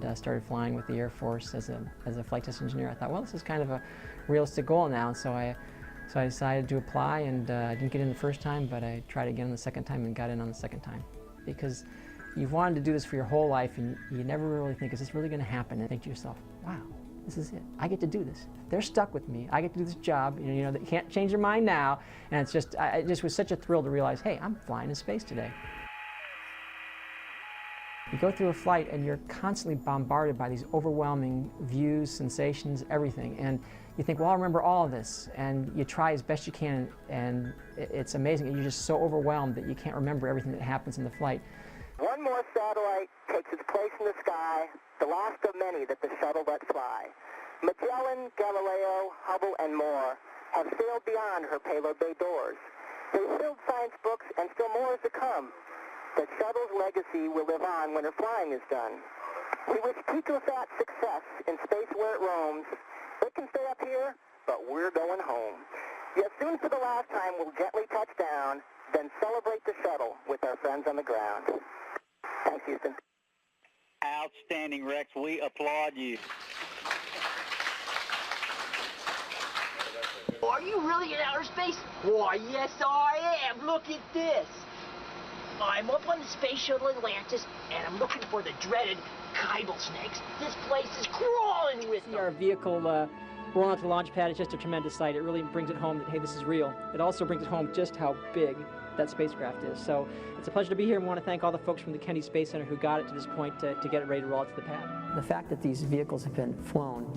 I started flying with the Air Force as a flight test engineer. I thought, well, this is kind of a realistic goal now, so I decided to apply, and I didn't get in the first time, but I tried again the second time and got in on the second time. Because you've wanted to do this for your whole life, and you never really think, is this really going to happen? And think to yourself, wow, this is it. I get to do this. They're stuck with me. I get to do this job. You know, they can't change their mind now. And it's just, it just was such a thrill to realize, hey, I'm flying in space today. You go through a flight and you're constantly bombarded by these overwhelming views, sensations, everything. And you think, well, I'll remember all of this. And you try as best you can, and it's amazing. You're just so overwhelmed that you can't remember everything that happens in the flight. One more satellite takes its place in the sky, the last of many that the shuttle lets fly. Magellan, Galileo, Hubble, and more have sailed beyond her payload bay doors. They filled science books, and still more is to come. The shuttle's legacy will live on when her flying is done. We wish Picosat success in space where it roams. It can stay up here, but we're going home. Yet soon for the last time we'll gently touch down, then celebrate the shuttle with our friends on the ground. Thanks, Houston. Outstanding, Rex. We applaud you. Are you really in outer space? Why, yes, I am. Look at this. I'm up on the Space Shuttle Atlantis, and I'm looking for the dreaded Kybal snakes. This place is crawling with them. Our vehicle rolling onto the launch pad is just a tremendous sight. It really brings it home that, hey, this is real. It also brings it home just how big that spacecraft is. So it's a pleasure to be here, and we want to thank all the folks from the Kennedy Space Center who got it to this point to get it ready to roll out to the pad. The fact that these vehicles have been flown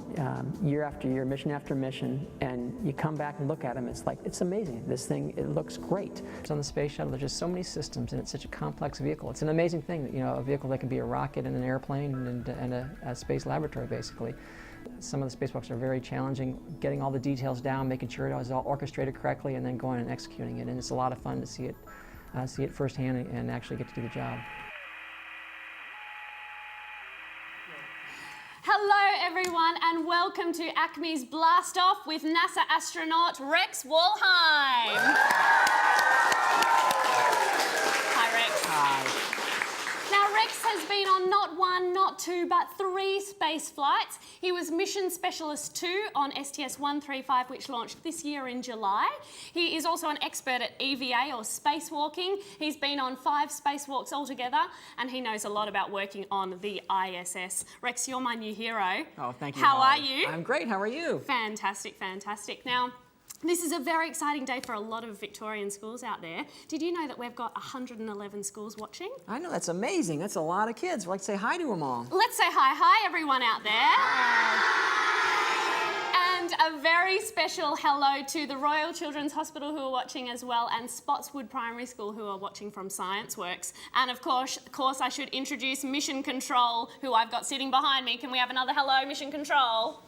year after year, mission after mission, and you come back and look at them, it's like, it's amazing. This thing, it looks great. It's on the space shuttle, there's just so many systems, and it's such a complex vehicle. It's an amazing thing that, you know, a vehicle that can be a rocket and an airplane and a space laboratory, basically. Some of the spacewalks are very challenging, getting all the details down, making sure it is all orchestrated correctly, and then going and executing it. And it's a lot of fun to see it firsthand and actually get to do the job. Hello everyone, and welcome to Acme's Blast Off with NASA astronaut Rex Walheim. Hi Rex. Hi. Now Rex has been on not one, not two, but 3 space flights. He was Mission Specialist 2 on STS-135, which launched this year in July. He is also an expert at EVA, or spacewalking. He's been on 5 spacewalks altogether, and he knows a lot about working on the ISS. Rex, you're my new hero. Oh, thank you. How Holly. are you? I'm great. How are you? Fantastic, fantastic. Now, this is a very exciting day for a lot of Victorian schools out there. Did you know that we've got 111 schools watching? I know, that's amazing. That's a lot of kids. We'd like to say hi to them all. Let's say hi everyone out there. And a very special hello to the Royal Children's Hospital who are watching as well, and Spotswood Primary School who are watching from ScienceWorks. And of course I should introduce Mission Control, who I've got sitting behind me. Can we have another hello, Mission Control?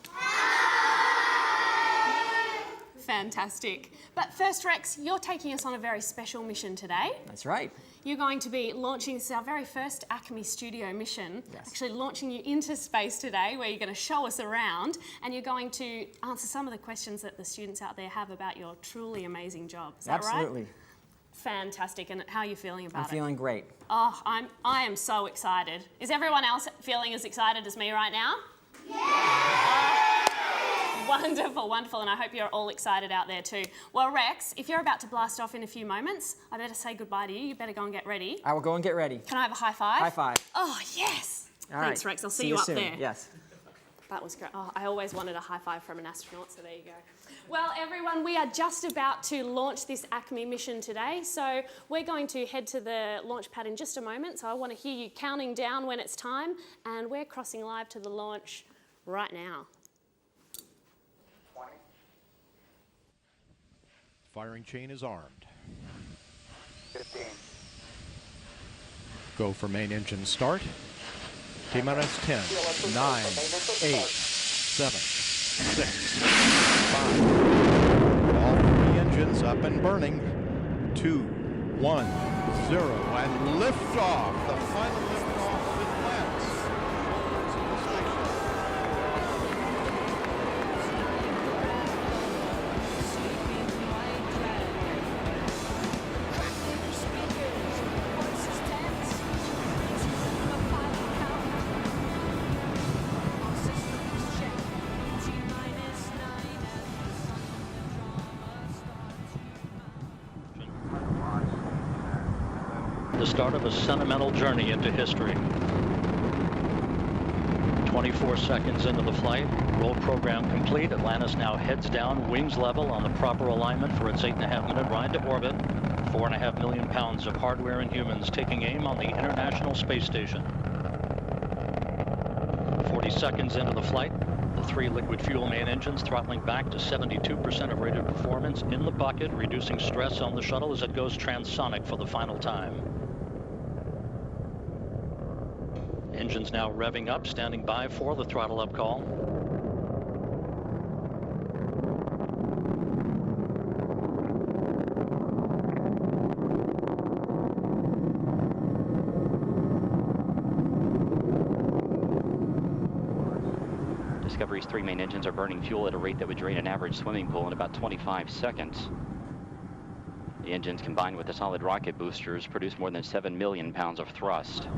Fantastic. But first, Rex, you're taking us on a very special mission today. That's right. You're going to be launching, this is our very first Acme Studio mission, Yes. actually launching you into space today, where you're going to show us around, and you're going to answer some of the questions that the students out there have about your truly amazing job. Is that right? Absolutely. Fantastic. And how are you feeling about it? I'm feeling great. Oh, I am so excited. Is everyone else feeling as excited as me right now? Yeah! Wonderful, wonderful, and I hope you're all excited out there too. Well, Rex, if you're about to blast off in a few moments, I better say goodbye to you. You better go and get ready. I will go and get ready. Can I have a high five? High five. Oh, yes. All Thanks, right. Rex. I'll see you up soon. there. Yes. That was great. Oh, I always wanted a high five from an astronaut, so there you go. Well, everyone, we are just about to launch this Acme mission today, so we're going to head to the launch pad in just a moment, so I want to hear you counting down when it's time, and we're crossing live to the launch right now. 20. Firing chain is armed. 15. Go for main engine start. T-minus 10, 9, 8, 7, 6, 5. All 3 engines up and burning. 2, 1, 0, and liftoff. The final liftoff with Lance. the start of a sentimental journey into history. 24 seconds into the flight, roll program complete. Atlantis now heads down, wings level on the proper alignment for its 8.5-minute ride to orbit. 4.5 million pounds of hardware and humans taking aim on the International Space Station. 40 seconds into the flight, the 3 liquid fuel main engines throttling back to 72% of rated performance in the bucket, reducing stress on the shuttle as it goes transonic for the final time. Engines now revving up, standing by for the throttle up call. Discovery's 3 main engines are burning fuel at a rate that would drain an average swimming pool in about 25 seconds. The engines combined with the solid rocket boosters produce more than 7 million pounds of thrust.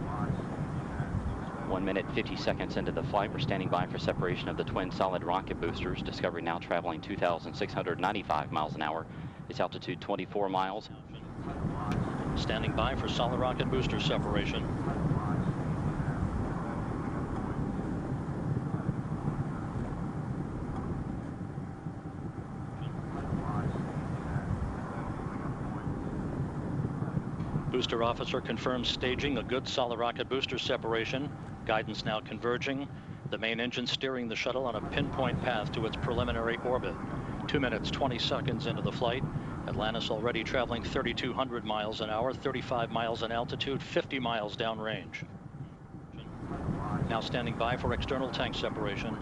1 minute 50 seconds into the flight, we're standing by for separation of the twin solid rocket boosters. Discovery now traveling 2,695 miles an hour. Its altitude 24 miles. Standing by for solid rocket booster separation. Booster officer confirms staging a good solid rocket booster separation. Guidance now converging. The main engine steering the shuttle on a pinpoint path to its preliminary orbit. 2 minutes, 20 seconds into the flight. Atlantis already traveling 3,200 miles an hour, 35 miles in altitude, 50 miles downrange. Now standing by for external tank separation.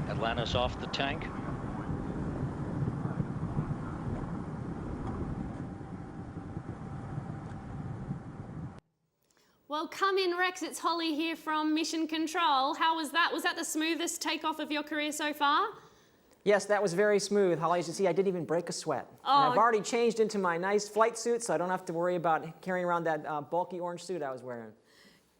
Atlantis off the tank. Well, come in, Rex. It's Holly here from Mission Control. How was that? Was that the smoothest takeoff of your career so far? Yes, that was very smooth, Holly. As you see, I didn't even break a sweat. Oh. And I've already changed into my nice flight suit, so I don't have to worry about carrying around that bulky orange suit I was wearing.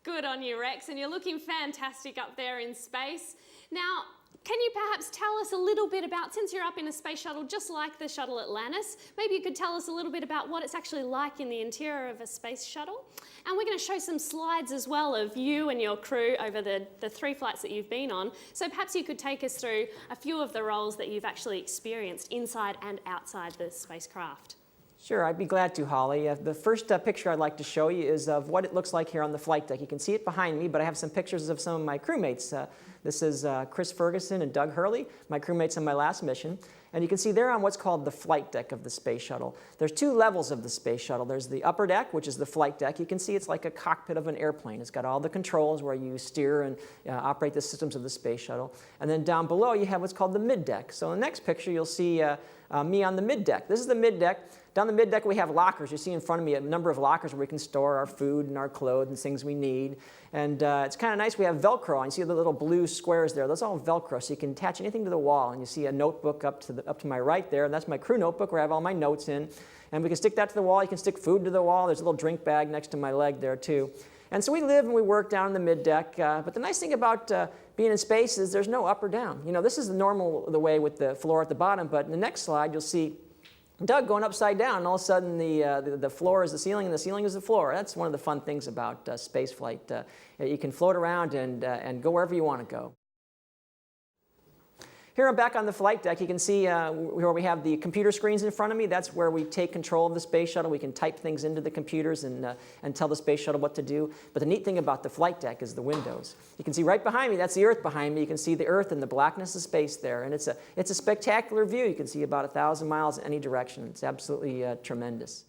Good on you, Rex, and you're looking fantastic up there in space. Now, can you perhaps tell us a little bit about, since you're up in a space shuttle just like the shuttle Atlantis, maybe you could tell us a little bit about what it's actually like in the interior of a space shuttle. And we're going to show some slides as well of you and your crew over the 3 flights that you've been on. So perhaps you could take us through a few of the roles that you've actually experienced inside and outside the spacecraft. Sure, I'd be glad to, Holly. The first picture I'd like to show you is of what it looks like here on the flight deck. You can see it behind me, but I have some pictures of some of my crewmates. This is Chris Ferguson and Doug Hurley, my crewmates on my last mission. And you can see they're on what's called the flight deck of the space shuttle. There's 2 levels of the space shuttle. There's the upper deck, which is the flight deck. You can see it's like a cockpit of an airplane. It's got all the controls where you steer and operate the systems of the space shuttle. And then down below you have what's called the mid deck. So in the next picture you'll see me on the mid deck. This is the mid deck. Down the mid deck we have lockers. You see in front of me a number of lockers where we can store our food and our clothes and things we need. And it's kind of nice. We have Velcro. And you see the little blue squares there. Those are all Velcro, so you can attach anything to the wall. And you see a notebook up to my right there. And that's my crew notebook where I have all my notes in. And we can stick that to the wall. You can stick food to the wall. There's a little drink bag next to my leg there too. And so we live and we work down in the mid deck. But the nice thing about being in space is there's no up or down. You know, this is the way with the floor at the bottom. But in the next slide you'll see Doug going upside down, and all of a sudden the floor is the ceiling and the ceiling is the floor. That's one of the fun things about space flight. You can float around and go wherever you want to go. Here I'm back on the flight deck. You can see where we have the computer screens in front of me. That's where we take control of the space shuttle. We can type things into the computers and tell the space shuttle what to do. But the neat thing about the flight deck is the windows. You can see right behind me, that's the Earth behind me. You can see the Earth and the blackness of space there. And it's a spectacular view. You can see about 1,000 miles in any direction. It's absolutely tremendous.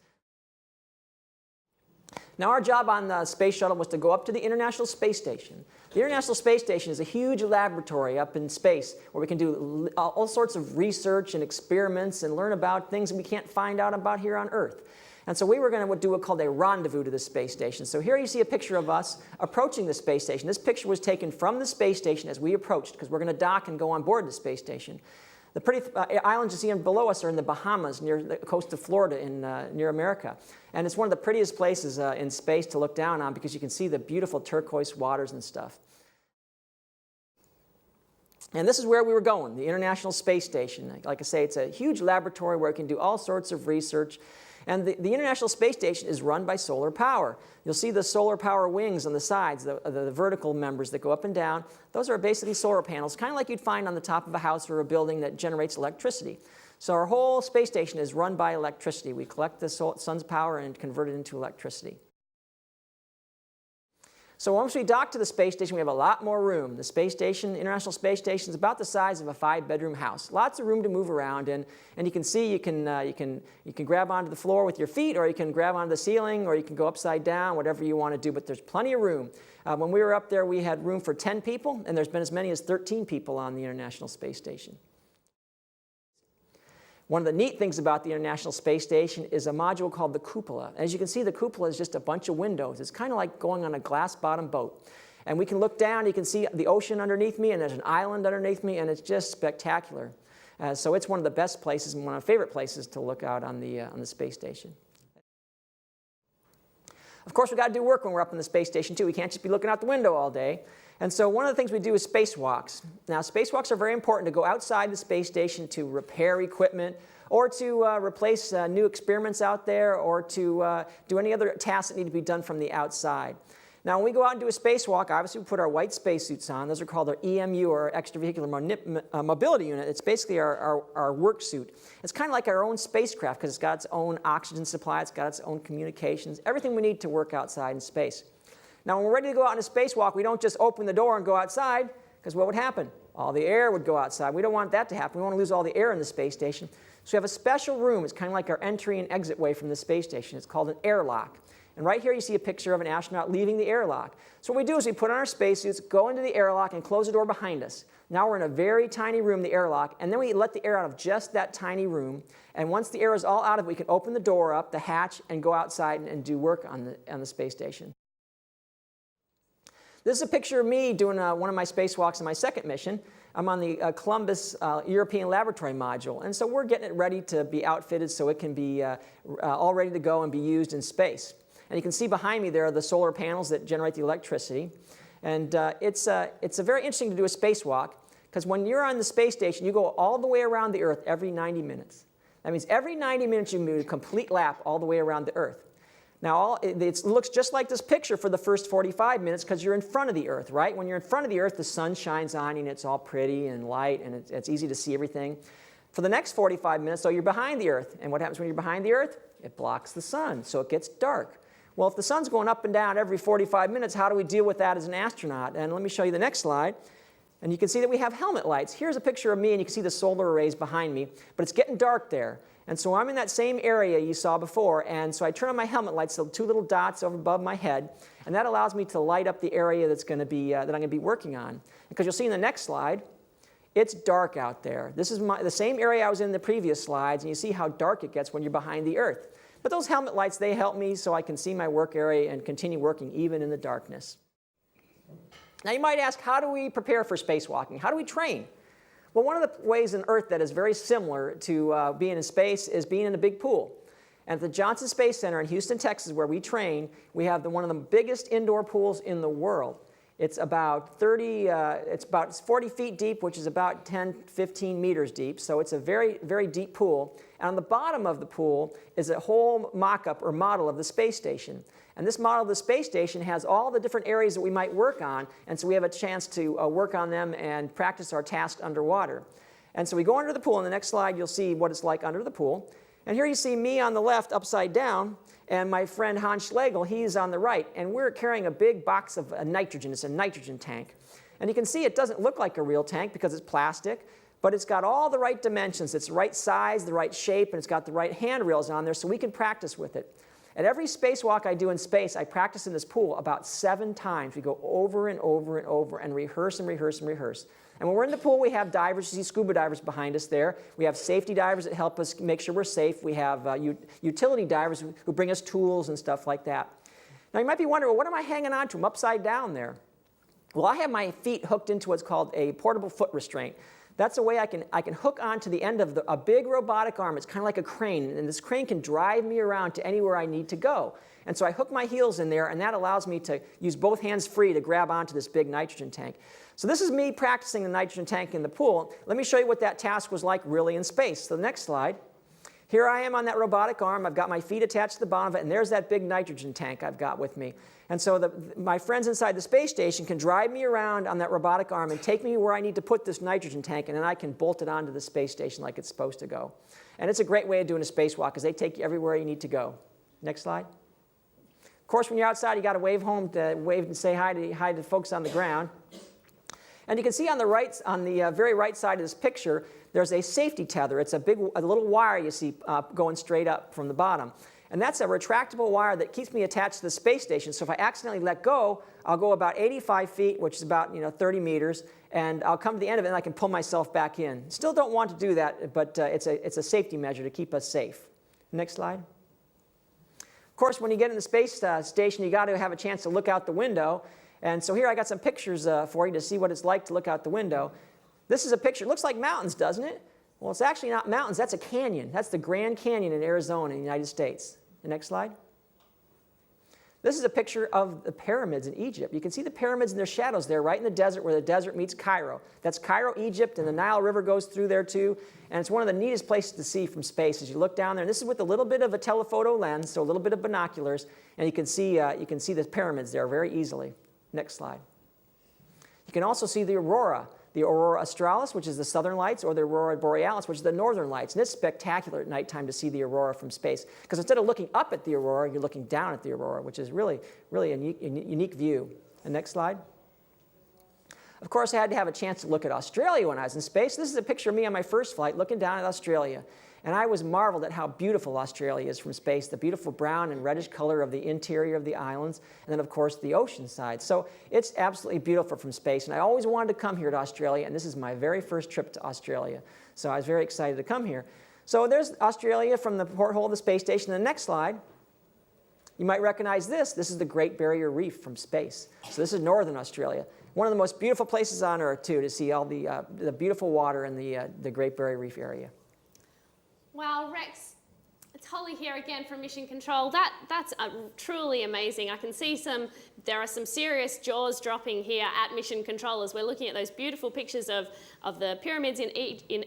Now our job on the space shuttle was to go up to the International Space Station. The International Space Station is a huge laboratory up in space where we can do all sorts of research and experiments and learn about things that we can't find out about here on Earth. And so we were going to do what's called a rendezvous to the space station. So here you see a picture of us approaching the space station. This picture was taken from the space station as we approached, because we're going to dock and go on board the space station. The pretty islands you see below us are in the Bahamas, near the coast of Florida, near America. And it's one of the prettiest places in space to look down on, because you can see the beautiful turquoise waters and stuff. And this is where we were going, the International Space Station. Like I say, it's a huge laboratory where we can do all sorts of research. And the International Space Station is run by solar power. You'll see the solar power wings on the sides, the vertical members that go up and down. Those are basically solar panels, kind of like you'd find on the top of a house or a building that generates electricity. So our whole space station is run by electricity. We collect the sun's power and convert it into electricity. So once we dock to the space station, we have a lot more room. The space station, International Space Station, is about the size of a 5-bedroom house. Lots of room to move around, and you can see you can grab onto the floor with your feet, or you can grab onto the ceiling, or you can go upside down, whatever you want to do. But there's plenty of room. When we were up there, we had room for 10 people, and there's been as many as 13 people on the International Space Station. One of the neat things about the International Space Station is a module called the cupola. As you can see, the cupola is just a bunch of windows. It's kind of like going on a glass-bottom boat. And we can look down, you can see the ocean underneath me, and there's an island underneath me, and it's just spectacular. So it's one of the best places and one of my favorite places to look out on the space station. Of course, we've got to do work when we're up in the space station, too. We can't just be looking out the window all day. And so one of the things we do is spacewalks. Now, spacewalks are very important to go outside the space station to repair equipment, or to replace new experiments out there, or to do any other tasks that need to be done from the outside. Now, when we go out and do a spacewalk, obviously we put our white spacesuits on. Those are called our EMU, or extravehicular mobility unit. It's basically our work suit. It's kind of like our own spacecraft because it's got its own oxygen supply, it's got its own communications, everything we need to work outside in space. Now, when we're ready to go out on a spacewalk, we don't just open the door and go outside, because what would happen? All the air would go outside. We don't want that to happen. We want to lose all the air in the space station. So we have a special room. It's kind of like our entry and exit way from the space station. It's called an airlock. And right here you see a picture of an astronaut leaving the airlock. So what we do is we put on our spacesuits, go into the airlock, and close the door behind us. Now we're in a very tiny room, the airlock, and then we let the air out of just that tiny room. And once the air is all out of it, we can open the door up, the hatch, and go outside and do work on the space station. This is a picture of me doing one of my spacewalks in my second mission. I'm on the Columbus European Laboratory module, and so we're getting it ready to be outfitted so it can be all ready to go and be used in space. And you can see behind me there are the solar panels that generate the electricity. And it's very interesting to do a spacewalk, because when you're on the space station, you go all the way around the Earth every 90 minutes. That means every 90 minutes you move a complete lap all the way around the Earth. Now, it looks just like this picture for the first 45 minutes because you're in front of the Earth, right? When you're in front of the Earth, the sun shines on you and it's all pretty and light and it's easy to see everything. For the next 45 minutes, though, you're behind the Earth. And what happens when you're behind the Earth? It blocks the sun, so it gets dark. Well, if the sun's going up and down every 45 minutes, how do we deal with that as an astronaut? And let me show you the next slide. And you can see that we have helmet lights. Here's a picture of me, and you can see the solar arrays behind me. But it's getting dark there. And so I'm in that same area you saw before. And so I turn on my helmet lights, the two little dots over above my head. And that allows me to light up the area that's going to be, that I'm going to be working on. Because you'll see in the next slide, it's dark out there. This is the same area I was in the previous slides. And you see how dark it gets when you're behind the Earth. But those helmet lights, they help me so I can see my work area and continue working even in the darkness. Now you might ask, how do we prepare for spacewalking? How do we train? Well, one of the ways on Earth that is very similar to being in space is being in a big pool. And at the Johnson Space Center in Houston, Texas, where we train, we have one of the biggest indoor pools in the world. It's about 40 feet deep, which is about 10, 15 meters deep. So it's a very, very deep pool. And on the bottom of the pool is a whole mock-up or model of the space station. And this model of the space station has all the different areas that we might work on. And so we have a chance to work on them and practice our tasks underwater. And so we go under the pool. In the next slide, you'll see what it's like under the pool. And here you see me on the left upside down. And my friend Hans Schlegel, he's on the right. And we're carrying a big box of nitrogen. It's a nitrogen tank. And you can see it doesn't look like a real tank because it's plastic. But it's got all the right dimensions. It's the right size, the right shape, and it's got the right handrails on there so we can practice with it. At every spacewalk I do in space, I practice in this pool about 7 times. We go over and over and over and rehearse and rehearse and rehearse. And when we're in the pool, we have divers. You see scuba divers behind us there. We have safety divers that help us make sure we're safe. We have utility divers who bring us tools and stuff like that. Now, you might be wondering, well, what am I hanging on to? I'm upside down there. Well, I have my feet hooked into what's called a portable foot restraint. That's a way I can hook onto the end of a big robotic arm. It's kind of like a crane, and this crane can drive me around to anywhere I need to go. And so I hook my heels in there, and that allows me to use both hands free to grab onto this big nitrogen tank. So this is me practicing the nitrogen tank in the pool. Let me show you what that task was like really in space. So the next slide. Here I am on that robotic arm. I've got my feet attached to the bottom of it, and there's that big nitrogen tank I've got with me. And so my friends inside the space station can drive me around on that robotic arm and take me where I need to put this nitrogen tank, and then I can bolt it onto the space station like it's supposed to go. And it's a great way of doing a spacewalk because they take you everywhere you need to go. Next slide. Of course, when you're outside, you got to wave home, to wave and say hi to folks on the ground. And you can see on the very right side of this picture, there's a safety tether. It's a little wire you see going straight up from the bottom. And that's a retractable wire that keeps me attached to the space station. So if I accidentally let go, I'll go about 85 feet, which is about 30 meters, and I'll come to the end of it and I can pull myself back in. Still don't want to do that, but it's a safety measure to keep us safe. Next slide. Of course, when you get in the space station, you got to have a chance to look out the window. And so here I got some pictures for you to see what it's like to look out the window. This is a picture. It looks like mountains, doesn't it? Well, it's actually not mountains. That's a canyon. That's the Grand Canyon in Arizona in the United States. The next slide. This is a picture of the pyramids in Egypt. You can see the pyramids and their shadows there right in the desert where the desert meets Cairo. That's Cairo, Egypt, and the Nile River goes through there too. And it's one of the neatest places to see from space as you look down there. And this is with a little bit of a telephoto lens, so a little bit of binoculars, and you can see the pyramids there very easily. Next slide. You can also see the aurora australis, which is the southern lights, or the aurora borealis, which is the northern lights. And it's spectacular at nighttime to see the aurora from space, because instead of looking up at the aurora, you're looking down at the aurora, which is really, really a unique view. And next slide. Of course, I had to have a chance to look at Australia when I was in space. This is a picture of me on my first flight looking down at Australia. And I was marveled at how beautiful Australia is from space, the beautiful brown and reddish color of the interior of the islands, and then, of course, the ocean side. So it's absolutely beautiful from space. And I always wanted to come here to Australia, and this is my very first trip to Australia. So I was very excited to come here. So there's Australia from the porthole of the space station. The next slide, you might recognize this. This is the Great Barrier Reef from space. So this is northern Australia. One of the most beautiful places on Earth, too, to see all the beautiful water in the Great Barrier Reef area. Wow, Rex, it's Holly here again from Mission Control. That's truly amazing. I can see there are some serious jaws dropping here at Mission Control as we're looking at those beautiful pictures of the pyramids in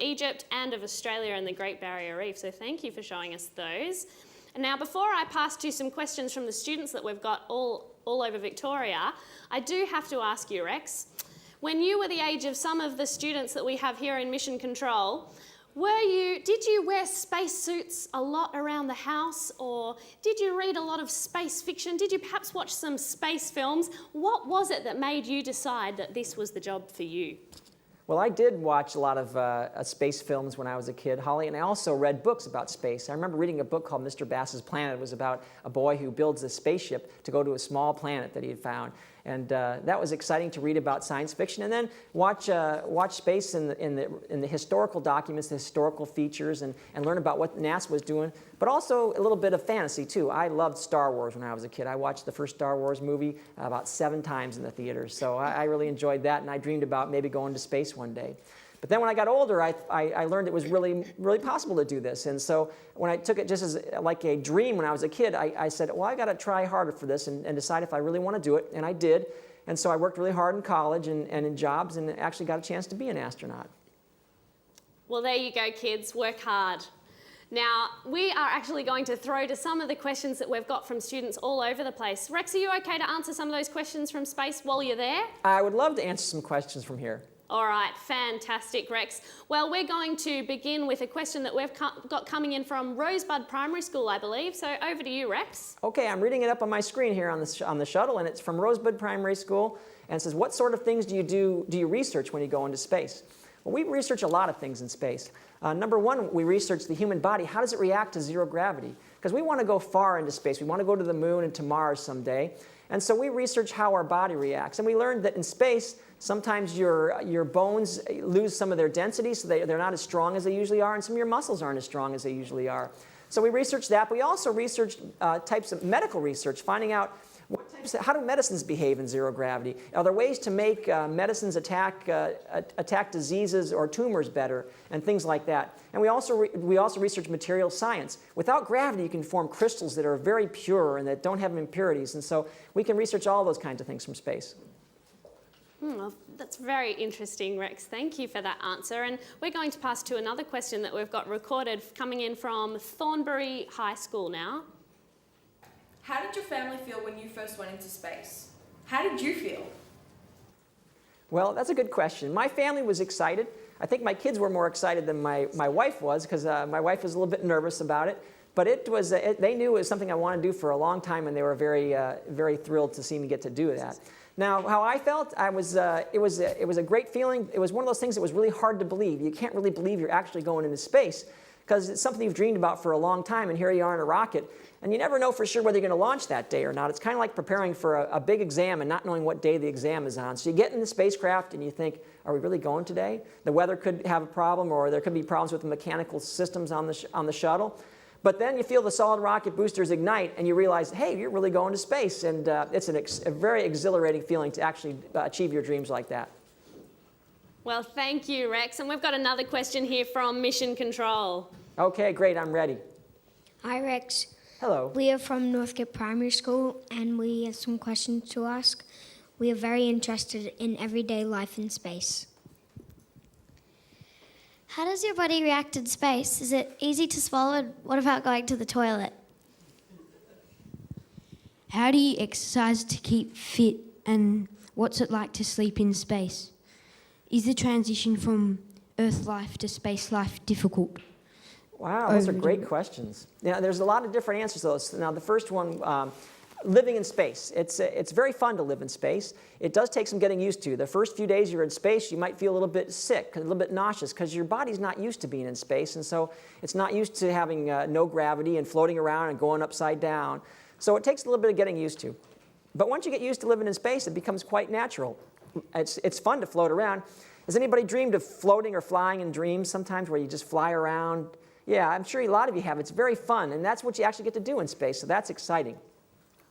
Egypt and of Australia and the Great Barrier Reef. So thank you for showing us those. And now, before I pass to some questions from the students that we've got all over Victoria, I do have to ask you, Rex, when you were the age of some of the students that we have here in Mission Control, did you wear spacesuits a lot around the house, or did you read a lot of space fiction? Did you perhaps watch some space films? What was it that made you decide that this was the job for you? Well, I did watch a lot of space films when I was a kid, Holly, and I also read books about space. I remember reading a book called Mr. Bass's Planet. It was about a boy who builds a spaceship to go to a small planet that he had found. And that was exciting to read about science fiction, and then watch space in the historical documents, the historical features, and learn about what NASA was doing, but also a little bit of fantasy, too. I loved Star Wars when I was a kid. I watched the first Star Wars movie about 7 times in the theaters, so I really enjoyed that, and I dreamed about maybe going to space one day. But then when I got older, I learned it was really, really possible to do this. And so when I took it just as like a dream when I was a kid, I said, well, I got to try harder for this and decide if I really want to do it. And I did. And so I worked really hard in college and in jobs and actually got a chance to be an astronaut. Well, there you go, kids. Work hard. Now, we are actually going to throw to some of the questions that we've got from students all over the place. Rex, are you okay to answer some of those questions from space while you're there? I would love to answer some questions from here. All right, fantastic, Rex. Well, we're going to begin with a question that we've got coming in from Rosebud Primary School, I believe. So over to you, Rex. Okay, I'm reading it up on my screen here on the shuttle, and it's from Rosebud Primary School, and it says, what sort of things do you research when you go into space? Well, we research a lot of things in space. Number one, we research the human body. How does it react to zero gravity? Because we want to go far into space. We want to go to the moon and to Mars someday. And so we research how our body reacts. And we learned that in space, sometimes your bones lose some of their density, so they're not as strong as they usually are, and some of your muscles aren't as strong as they usually are. So we researched that. But we also researched types of medical research, finding out how do medicines behave in zero gravity? Are there ways to make medicines attack diseases or tumors better, and things like that? And we also research material science. Without gravity, you can form crystals that are very pure and that don't have impurities. And so we can research all those kinds of things from space. Well, that's very interesting, Rex. Thank you for that answer. And we're going to pass to another question that we've got recorded coming in from Thornbury High School now. How did your family feel when you first went into space? How did you feel? Well, that's a good question. My family was excited. I think my kids were more excited than my wife was, because my wife was a little bit nervous about it. But they knew it was something I wanted to do for a long time, and they were very thrilled to see me get to do that. Now, how I felt, it was a great feeling. It was one of those things that was really hard to believe. You can't really believe you're actually going into space, because it's something you've dreamed about for a long time, and here you are in a rocket, and you never know for sure whether you're going to launch that day or not. It's kind of like preparing for a big exam and not knowing what day the exam is on. So you get in the spacecraft and you think, are we really going today? The weather could have a problem, or there could be problems with the mechanical systems on the shuttle. But then you feel the solid rocket boosters ignite and you realize, hey, you're really going to space. And it's a very exhilarating feeling to actually achieve your dreams like that. Well, thank you, Rex. And we've got another question here from Mission Control. Okay, great, I'm ready. Hi, Rex. Hello. We are from Northcote Primary School, and we have some questions to ask. We are very interested in everyday life in space. How does your body react in space? Is it easy to swallow? What about going to the toilet? How do you exercise to keep fit, and what's it like to sleep in space? Is the transition from Earth life to space life difficult? Wow, those are great questions. Now, there's a lot of different answers to those. Now, the first one, living in space. It's very fun to live in space. It does take some getting used to. The first few days you're in space, you might feel a little bit sick, a little bit nauseous, because your body's not used to being in space, and so it's not used to having no gravity and floating around and going upside down. So it takes a little bit of getting used to. But once you get used to living in space, it becomes quite natural. It's fun to float around. Has anybody dreamed of floating or flying in dreams sometimes, where you just fly around? Yeah, I'm sure a lot of you have. It's very fun, and that's what you actually get to do in space, so that's exciting.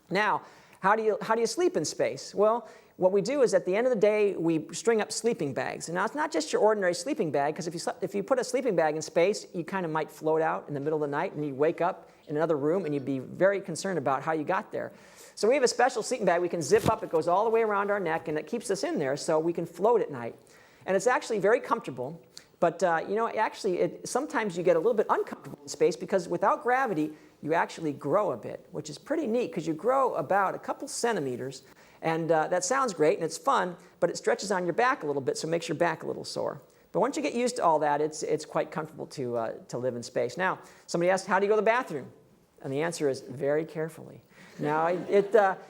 Now, how do you sleep in space? Well, what we do is at the end of the day, we string up sleeping bags. And now, it's not just your ordinary sleeping bag, because if you put a sleeping bag in space, you kind of might float out in the middle of the night, and you wake up in another room, and you'd be very concerned about how you got there. So we have a special sleeping bag we can zip up. It goes all the way around our neck, and it keeps us in there so we can float at night. And it's actually very comfortable. But sometimes you get a little bit uncomfortable in space, because without gravity, you actually grow a bit, which is pretty neat, because you grow about a couple centimeters. And that sounds great, and it's fun, but it stretches on your back a little bit, so it makes your back a little sore. But once you get used to all that, it's quite comfortable to live in space. Now, somebody asked, how do you go to the bathroom? And the answer is very carefully. Now,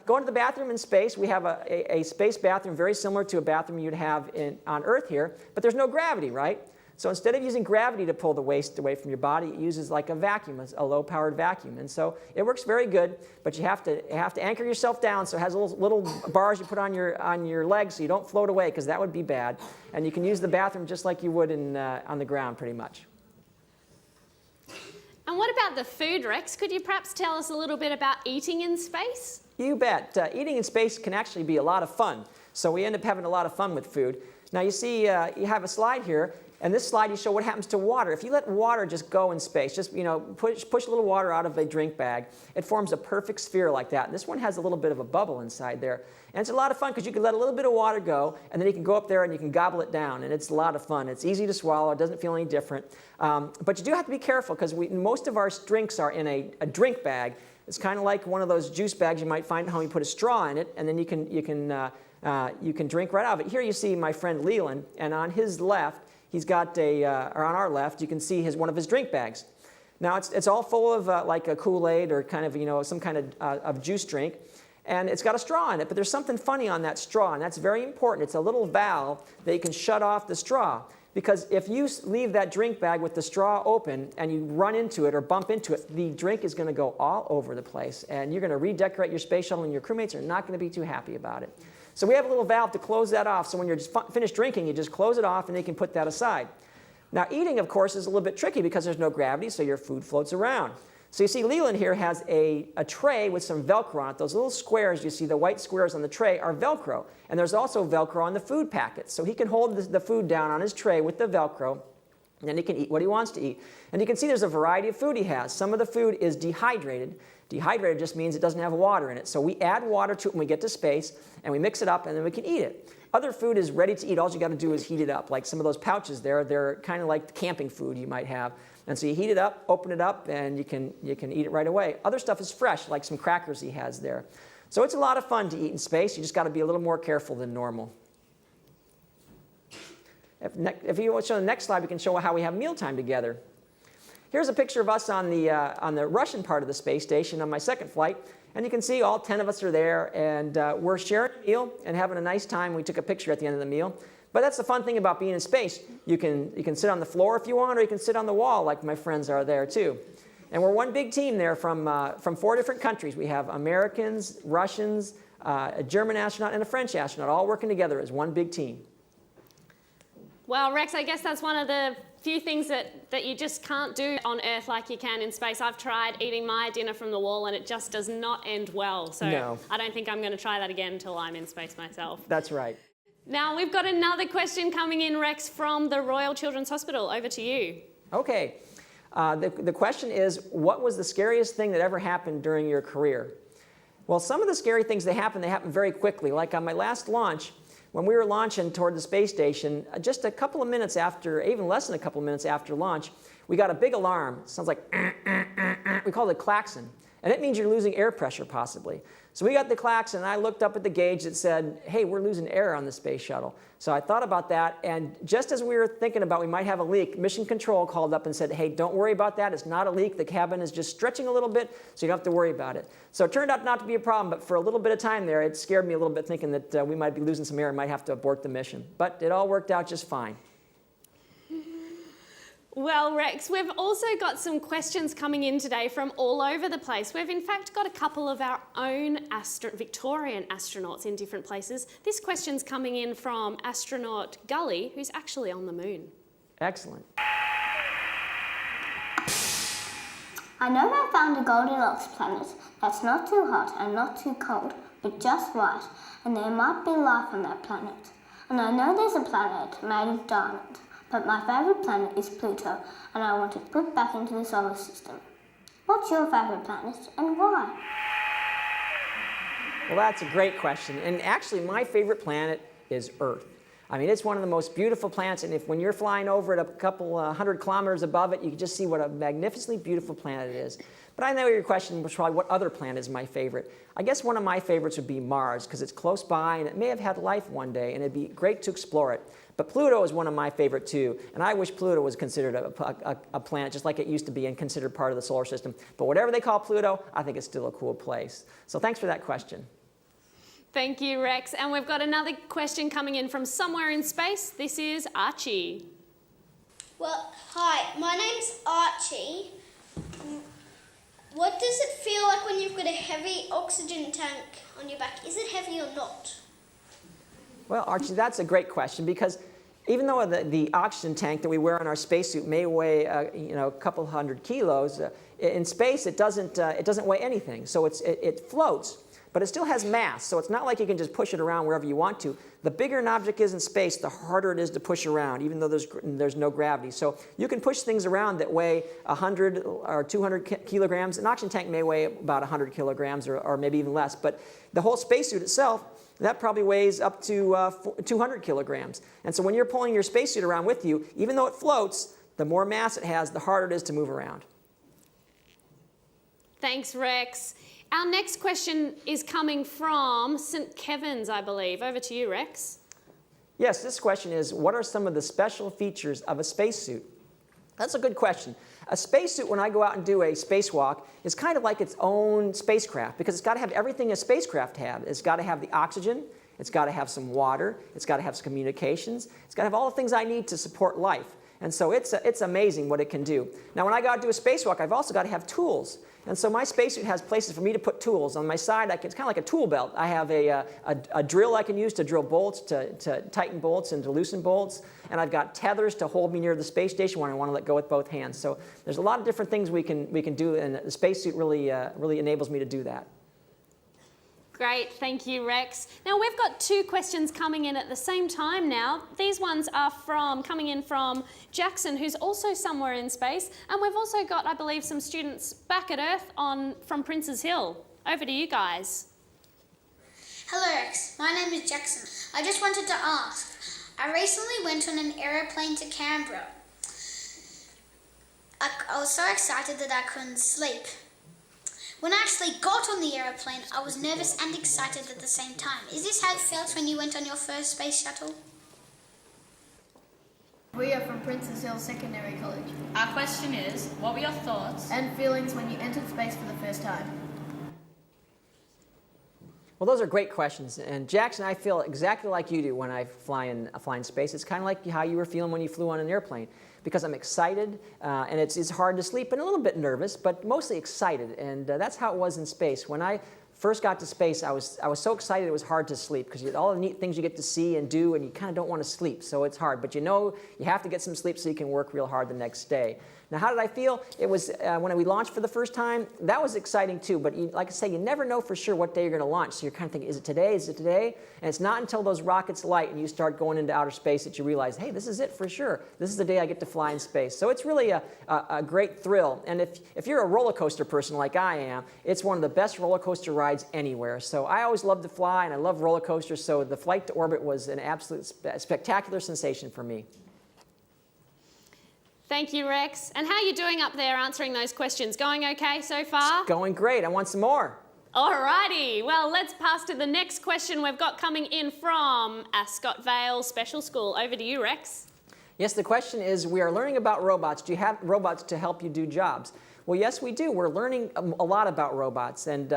going to the bathroom in space, we have a space bathroom very similar to a bathroom you'd have on Earth here, but there's no gravity, right? So instead of using gravity to pull the waste away from your body, it uses like a vacuum, a low-powered vacuum. And so it works very good, but you have to anchor yourself down, so it has little bars you put on your legs so you don't float away, because that would be bad. And you can use the bathroom just like you would on the ground, pretty much. And what about the food, Rex? Could you perhaps tell us a little bit about eating in space? You bet. Eating in space can actually be a lot of fun. So we end up having a lot of fun with food. Now you see, you have a slide here. And this slide, you show what happens to water. If you let water just go in space, just push a little water out of a drink bag, it forms a perfect sphere like that. And this one has a little bit of a bubble inside there. And it's a lot of fun, because you can let a little bit of water go, and then you can go up there and you can gobble it down. And it's a lot of fun. It's easy to swallow. It doesn't feel any different. But you do have to be careful, because most of our drinks are in a drink bag. It's kind of like one of those juice bags you might find at home. You put a straw in it, and then you can drink right out of it. Here you see my friend Leland, and on his left, he's got or on our left, you can see one of his drink bags. Now, it's all full of like a Kool-Aid or kind of, some kind of juice drink. And it's got a straw in it, but there's something funny on that straw, and that's very important. It's a little valve that you can shut off the straw. Because if you leave that drink bag with the straw open and you run into it or bump into it, the drink is going to go all over the place. And you're going to redecorate your space shuttle, and your crewmates are not going to be too happy about it. So we have a little valve to close that off. So when you're just finished drinking, you just close it off, and they can put that aside. Now, eating, of course, is a little bit tricky, because there's no gravity, so your food floats around. So you see Leland here has a tray with some Velcro on it. Those little squares, you see the white squares on the tray, are Velcro. And there's also Velcro on the food packet. So he can hold the food down on his tray with the Velcro. And then he can eat what he wants to eat. And you can see there's a variety of food he has. Some of the food is dehydrated. Dehydrated just means it doesn't have water in it. So we add water to it when we get to space, and we mix it up, and then we can eat it. Other food is ready to eat. All you got to do is heat it up. Like some of those pouches there, they're kind of like camping food you might have. And so you heat it up, open it up, and you can eat it right away. Other stuff is fresh, like some crackers he has there. So it's a lot of fun to eat in space. You just got to be a little more careful than normal. If you want to show the next slide, we can show how we have mealtime together. Here's a picture of us on the Russian part of the space station on my second flight. And you can see all 10 of us are there, and we're sharing a meal and having a nice time. We took a picture at the end of the meal. But that's the fun thing about being in space. You can sit on the floor if you want, or you can sit on the wall like my friends are there too. And we're one big team there from 4 different countries. We have Americans, Russians, a German astronaut, and a French astronaut all working together as one big team. Well, Rex, I guess that's one of the few things that you just can't do on Earth like you can in space. I've tried eating my dinner from the wall and it just does not end well. So no. I don't think I'm going to try that again until I'm in space myself. That's right. Now we've got another question coming in, Rex, from the Royal Children's Hospital. Over to you. Okay. The question is, what was the scariest thing that ever happened during your career? Well, some of the scary things they happen very quickly. Like on my last launch, when we were launching toward the space station, just a couple of minutes after, even less than a couple of minutes after launch, we got a big alarm. It sounds like, we call it a klaxon. And it means you're losing air pressure, possibly. So we got the klaxon, and I looked up at the gauge that said, hey, we're losing air on the space shuttle. So I thought about that, and just as we were thinking about we might have a leak, Mission Control called up and said, hey, don't worry about that. It's not a leak. The cabin is just stretching a little bit, so you don't have to worry about it. So it turned out not to be a problem, but for a little bit of time there, it scared me a little bit thinking that we might be losing some air and might have to abort the mission. But it all worked out just fine. Well, Rex, we've also got some questions coming in today from all over the place. We've in fact got a couple of our own Victorian astronauts in different places. This question's coming in from astronaut Gully, who's actually on the moon. Excellent. I know I found a Goldilocks planet that's not too hot and not too cold, but just right, and there might be life on that planet. And I know there's a planet made of diamond. But my favourite planet is Pluto, and I want it put back into the solar system. What's your favourite planet, and why? Well, that's a great question. And actually, my favorite planet is Earth. I mean, it's one of the most beautiful planets, and when you're flying over it a couple 100 kilometers above it, you can just see what a magnificently beautiful planet it is. But I know your question was probably what other planet is my favorite. I guess one of my favorites would be Mars, because it's close by, and it may have had life one day, and it'd be great to explore it. But Pluto is one of my favorite too, and I wish Pluto was considered a planet just like it used to be and considered part of the solar system. But whatever they call Pluto, I think it's still a cool place. So thanks for that question. Thank you, Rex. And we've got another question coming in from somewhere in space. This is Archie. Well, hi, my name's Archie. What does it feel like when you've got a heavy oxygen tank on your back? Is it heavy or not? Well, Archie, that's a great question, because even though the oxygen tank that we wear in our spacesuit may weigh a couple hundred kilos, in space it doesn't weigh anything. So it floats, but it still has mass. So it's not like you can just push it around wherever you want to. The bigger an object is in space, the harder it is to push around, even though there's no gravity. So you can push things around that weigh 100 or 200 kilograms. An oxygen tank may weigh about 100 kilograms or maybe even less. But the whole spacesuit itself, that probably weighs up to 200 kilograms. And so when you're pulling your spacesuit around with you, even though it floats, the more mass it has, the harder it is to move around. Thanks, Rex. Our next question is coming from St. Kevin's, I believe. Over to you, Rex. Yes, this question is, what are some of the special features of a spacesuit? That's a good question. A spacesuit, when I go out and do a spacewalk, is kind of like its own spacecraft, because it's got to have everything a spacecraft has. It's got to have the oxygen, it's got to have some water, it's got to have some communications, it's got to have all the things I need to support life. And so it's amazing what it can do. Now, when I go out and do a spacewalk, I've also got to have tools. And so my spacesuit has places for me to put tools. On my side, it's kind of like a tool belt. I have a drill I can use to drill bolts, to tighten bolts and to loosen bolts. And I've got tethers to hold me near the space station when I want to let go with both hands. So there's a lot of different things we can do, and the spacesuit really enables me to do that. Great, thank you, Rex. Now we've got 2 questions coming in at the same time now. These ones are coming in from Jackson, who's also somewhere in space, and we've also got, I believe, some students back at Earth from Princes Hill. Over to you guys. Hello Rex, my name is Jackson. I just wanted to ask, I recently went on an aeroplane to Canberra. I was so excited that I couldn't sleep. When I actually got on the aeroplane, I was nervous and excited at the same time. Is this how it felt when you went on your first space shuttle? We are from Princes Hill Secondary College. Our question is, what were your thoughts and feelings when you entered space for the first time? Well, those are great questions. And Jackson, I feel exactly like you do when I fly in space. It's kind of like how you were feeling when you flew on an airplane, because I'm excited, and it's hard to sleep and a little bit nervous, but mostly excited. And that's how it was in space. When I first got to space, I was so excited it was hard to sleep, because you had all the neat things you get to see and do, and you kind of don't want to sleep, so it's hard. But you know you have to get some sleep so you can work real hard the next day. Now, how did I feel? It was when we launched for the first time, that was exciting too, but like I say, you never know for sure what day you're going to launch, so you're kind of thinking, is it today, is it today? And it's not until those rockets light and you start going into outer space that you realize, hey, this is it for sure. This is the day I get to fly in space. So it's really a great thrill. And if you're a roller coaster person like I am, it's one of the best roller coaster rides anywhere. So I always love to fly, and I love roller coasters, so the flight to orbit was an absolute spectacular sensation for me. Thank you, Rex. And how are you doing up there answering those questions? Going okay so far? It's going great. I want some more. Alrighty, well, let's pass to the next question we've got coming in from Ascot Vale Special School. Over to you, Rex. Yes, the question is, we are learning about robots. Do you have robots to help you do jobs? Well, yes, we do. We're learning a lot about robots. And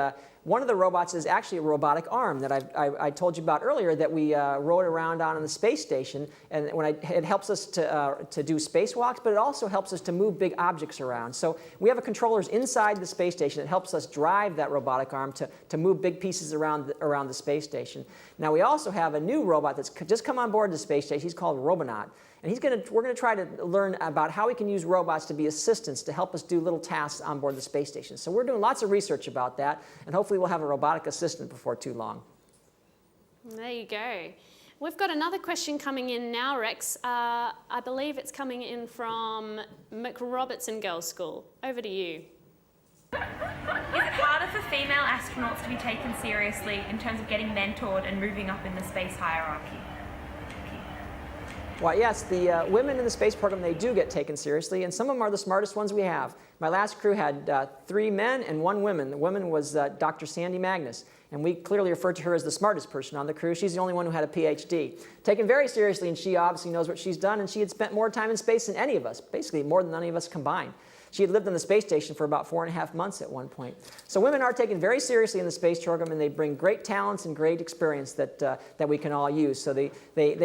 one of the robots is actually a robotic arm that I told you about earlier that we rode around on the space station. And it helps us to do spacewalks, but it also helps us to move big objects around. So we have controllers inside the space station that helps us drive that robotic arm to move big pieces around the space station. Now, we also have a new robot that's just come on board the space station. He's called Robonaut. And we're going to try to learn about how we can use robots to be assistants to help us do little tasks on board the space station. So we're doing lots of research about that, and hopefully we'll have a robotic assistant before too long. There you go. We've got another question coming in now, Rex. I believe it's coming in from McRobertson Girls' School. Over to you. Is it harder for female astronauts to be taken seriously in terms of getting mentored and moving up in the space hierarchy? Well, yes, the women in the space program, they do get taken seriously, and some of them are the smartest ones we have. My last crew had 3 men and 1 woman. The woman was Dr. Sandy Magnus, and we clearly referred to her as the smartest person on the crew. She's the only one who had a PhD. Taken very seriously, and she obviously knows what she's done, and she had spent more time in space than any of us, basically more than any of us combined. She had lived on the space station for about 4.5 months at one point. So women are taken very seriously in the space program, and they bring great talents and great experience that we can all use. So they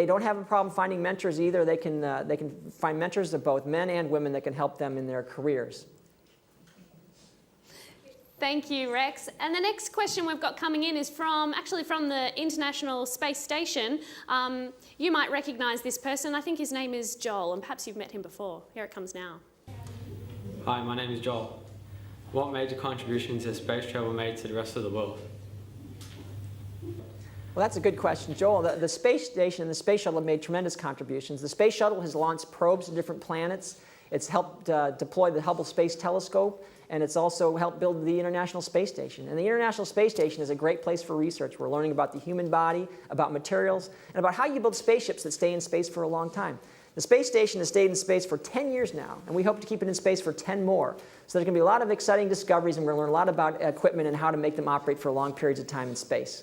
don't have a problem finding mentors either. They can find mentors of both men and women that can help them in their careers. Thank you, Rex. And the next question we've got coming in is from the International Space Station. You might recognise this person. I think his name is Joel, and perhaps you've met him before. Here it comes now. Hi, my name is Joel. What major contributions has space travel made to the rest of the world? Well, that's a good question, Joel. The space station and the space shuttle have made tremendous contributions. The space shuttle has launched probes to different planets. It's helped deploy the Hubble Space Telescope, and it's also helped build the International Space Station. And the International Space Station is a great place for research. We're learning about the human body, about materials, and about how you build spaceships that stay in space for a long time. The space station has stayed in space for 10 years now, and we hope to keep it in space for 10 more. So there's going to be a lot of exciting discoveries, and we're going to learn a lot about equipment and how to make them operate for long periods of time in space.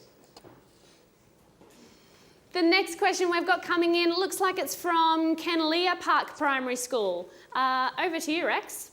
The next question we've got coming in looks like it's from Kenlia Park Primary School. Over to you, Rex.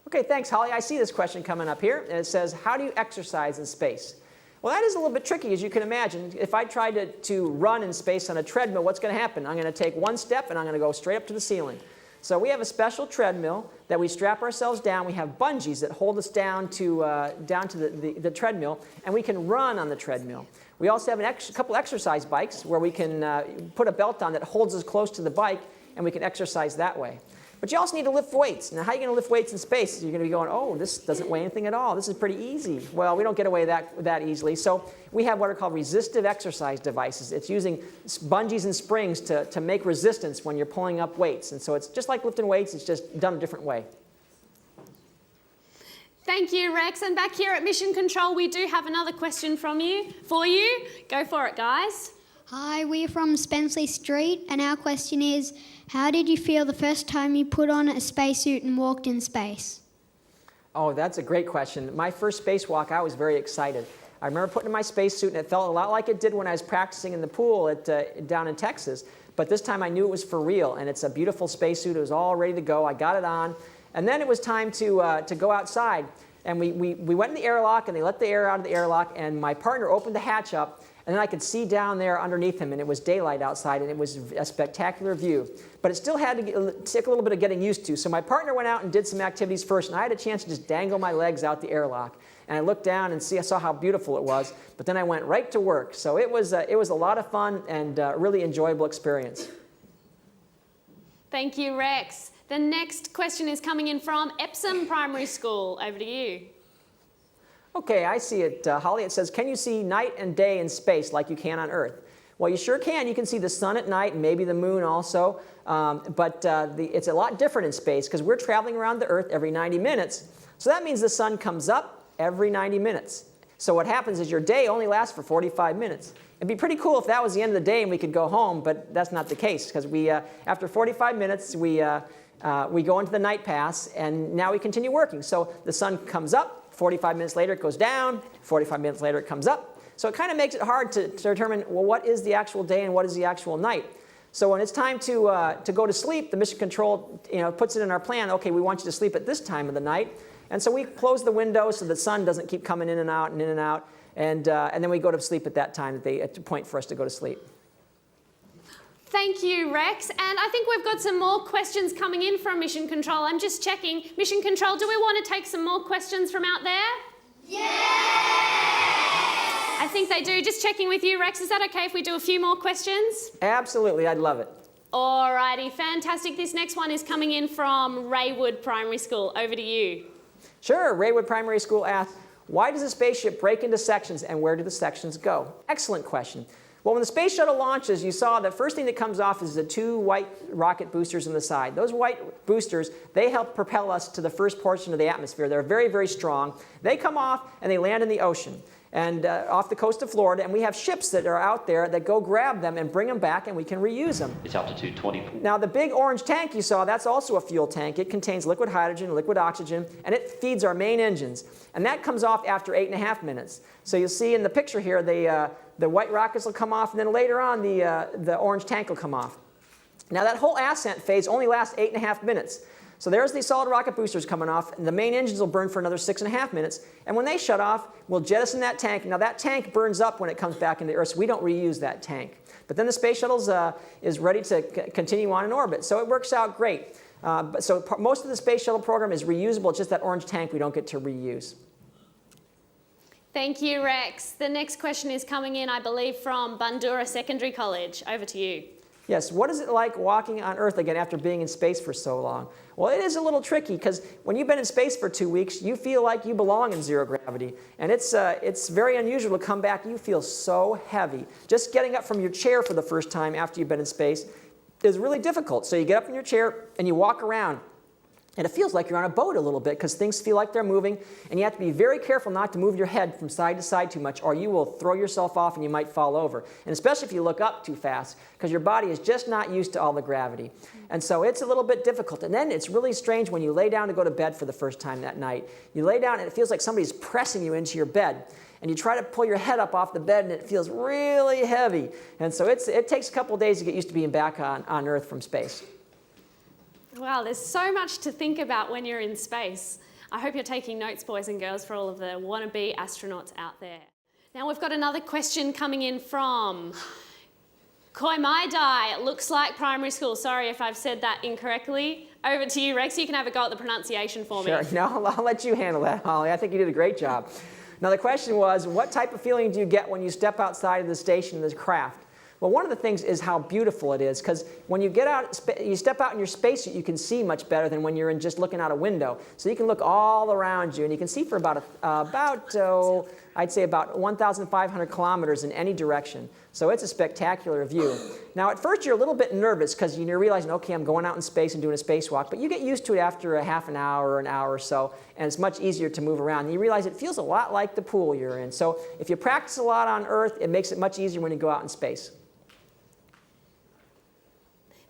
Okay, thanks, Holly. I see this question coming up here, and it says, how do you exercise in space? Well, that is a little bit tricky, as you can imagine. If I tried to run in space on a treadmill, what's going to happen? I'm going to take 1 step, and I'm going to go straight up to the ceiling. So we have a special treadmill that we strap ourselves down. We have bungees that hold us down to the treadmill, and we can run on the treadmill. We also have a couple exercise bikes where we can put a belt on that holds us close to the bike, and we can exercise that way. But you also need to lift weights. Now, how are you going to lift weights in space? You're going to be going, oh, this doesn't weigh anything at all. This is pretty easy. Well, we don't get away that easily. So we have what are called resistive exercise devices. It's using bungees and springs to make resistance when you're pulling up weights. And so it's just like lifting weights. It's just done a different way. Thank you, Rex. And back here at Mission Control, we do have another question for you. Go for it, guys. Hi, we're from Spenceley Street, and our question is, how did you feel the first time you put on a spacesuit and walked in space? Oh, that's a great question. My first spacewalk, I was very excited. I remember putting on my spacesuit, and it felt a lot like it did when I was practicing in the pool down in Texas. But this time I knew it was for real, and it's a beautiful spacesuit. It was all ready to go. I got it on. And then it was time to go outside. And we went in the airlock, and they let the air out of the airlock, and my partner opened the hatch up, and then I could see down there underneath him, and it was daylight outside, and it was a spectacular view. But it still had to take a little bit of getting used to. So my partner went out and did some activities first, and I had a chance to just dangle my legs out the airlock. And I looked down and I saw how beautiful it was, but then I went right to work. So it was a lot of fun and a really enjoyable experience. Thank you, Rex. The next question is coming in from Epsom Primary School. Over to you. Okay, I see it, Holly. It says, can you see night and day in space like you can on Earth? Well, you sure can. You can see the sun at night and maybe the moon also. But it's a lot different in space because we're traveling around the Earth every 90 minutes. So that means the sun comes up every 90 minutes. So what happens is your day only lasts for 45 minutes. It'd be pretty cool if that was the end of the day and we could go home, but that's not the case because after 45 minutes, we go into the night pass, and now we continue working. So the sun comes up. 45 minutes later, it goes down. 45 minutes later, it comes up. So it kind of makes it hard to determine, well, what is the actual day and what is the actual night? So when it's time to go to sleep, the Mission Control puts it in our plan, okay, we want you to sleep at this time of the night. And so we close the window so the sun doesn't keep coming in and out and in and out. And then we go to sleep at that time, at the point for us to go to sleep. Thank you, Rex. And I think we've got some more questions coming in from Mission Control. I'm just checking. Mission Control, do we want to take some more questions from out there? Yeah! I think they do. Just checking with you, Rex. Is that okay if we do a few more questions? Absolutely. I'd love it. Alrighty, fantastic. This next one is coming in from Raywood Primary School. Over to you. Sure. Raywood Primary School asks, why does a spaceship break into sections and where do the sections go? Excellent question. Well, when the space shuttle launches, you saw the first thing that comes off is the two white rocket boosters on the side. Those white boosters, they help propel us to the first portion of the atmosphere. They're very, very strong. They come off and they land in the ocean and off the coast of Florida, and we have ships that are out there that go grab them and bring them back, and we can reuse them. It's altitude 24. Now, the big orange tank you saw, that's also a fuel tank. It contains liquid hydrogen, liquid oxygen, and it feeds our main engines. And that comes off after 8.5 minutes. So you'll see in the picture here, the white rockets will come off, and then later on, the orange tank will come off. Now, that whole ascent phase only lasts 8.5 minutes. So there's the solid rocket boosters coming off, and the main engines will burn for another 6.5 minutes. And when they shut off, we'll jettison that tank. Now, that tank burns up when it comes back into the Earth, so we don't reuse that tank. But then the space shuttle is ready to continue on in orbit. So it works out great. So most of the space shuttle program is reusable. It's just that orange tank we don't get to reuse. Thank you, Rex. The next question is coming in, I believe, from Bundoora Secondary College. Over to you. Yes, what is it like walking on Earth again after being in space for so long? Well, it is a little tricky because when you've been in space for 2 weeks, you feel like you belong in zero gravity. And it's very unusual to come back. You feel so heavy. Just getting up from your chair for the first time after you've been in space is really difficult. So you get up in your chair and you walk around. And it feels like you're on a boat a little bit because things feel like they're moving. And you have to be very careful not to move your head from side to side too much, or you will throw yourself off and you might fall over. And especially if you look up too fast, because your body is just not used to all the gravity. And so it's a little bit difficult. And then it's really strange when you lay down to go to bed for the first time that night. You lay down and it feels like somebody's pressing you into your bed. And you try to pull your head up off the bed and it feels really heavy. And so it takes a couple of days to get used to being back on Earth from space. Wow, there's so much to think about when you're in space. I hope you're taking notes, boys and girls, for all of the wannabe astronauts out there. Now we've got another question coming in from Koimaidai. It looks like primary school. Sorry if I've said that incorrectly. Over to you, Rex. You can have a go at the pronunciation for me. Sure. No, I'll let you handle that, Holly. I think you did a great job. Now the question was, what type of feeling do you get when you step outside of the station in this craft? Well, one of the things is how beautiful it is, because when you get out, you step out in your spacesuit, you can see much better than when you're in just looking out a window. So you can look all around you, and you can see for I'd say about 1,500 kilometers in any direction. So it's a spectacular view. Now, at first, you're a little bit nervous because you're realizing, okay, I'm going out in space and doing a spacewalk, but you get used to it after a half an hour or an hour or so, and it's much easier to move around. And you realize it feels a lot like the pool you're in. So if you practice a lot on Earth, it makes it much easier when you go out in space.